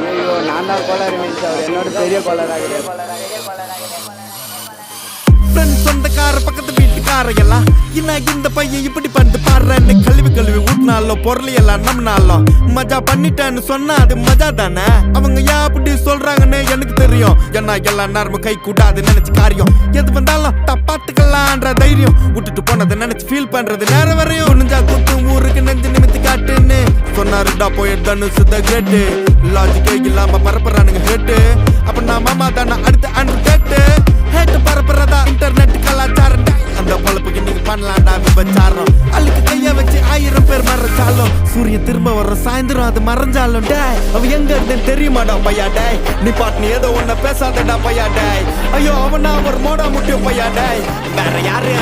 ஐயோ நான் தான் கோளாறு மீன்ஸ் அவர் என்னோட பெரிய கோளாறாக சொந்தக்கார பக்கத்து வீட்டுக்கார எல்லாம் என்ன இந்த பையன் இப்படி பண்ணிட்டு பாடுறேன்னு கழுவி ஊட்டினாலும் பொருள் எல்லாம் நம்மனாலும் மஜா பண்ணிட்டேன்னு சொன்னா அது மஜா தானே. அவங்க ஏன் அப்படி சொல்றாங்கன்னு எனக்கு தெரியும். ஏன்னா எல்லாம் நேரமும் கை கூடாது நினைச்சு காரியம் எது வந்தாலும் தப்பாத்துக்கலான்ற தைரியம் விட்டுட்டு போனதை நினைச்சு ஃபீல் பண்றது நேரம் வரையும் நெஞ்சா குத்தும் ஊருக்கு நெஞ்சு நிமித்தி காட்டுன்னு சொன்னாருடா போய் தனுசு த கிரேட்டு லாஜிக்கே இல்லாம பரப்புறானுங்க ஹேட்டு. அப்ப நான் மாமா தானே அடுத்த அன்று கேட்டு ஹேட்டு பரப்புறதா இன்டர்நெட் கலாச்சாரம். அந்த பொழப்புக்கு நீங்க பண்ணலாம்டா விபச்சாரம். அழுக்கு கைய வச்சு 1000 பேர் மறைச்சாலும் சூரியன் திரும்ப வர சாயந்தரம் அது மறைஞ்சாலும் டே அவ எங்க இருந்தேன்னு தெரியுமாடா பையா டே. நீ பாட்டு நீ ஏதோ ஒன்ன பேசாதடா பையா டே. ஐயோ அவனா ஒரு மோடா முட்டிய பையா டே. வேற யாரு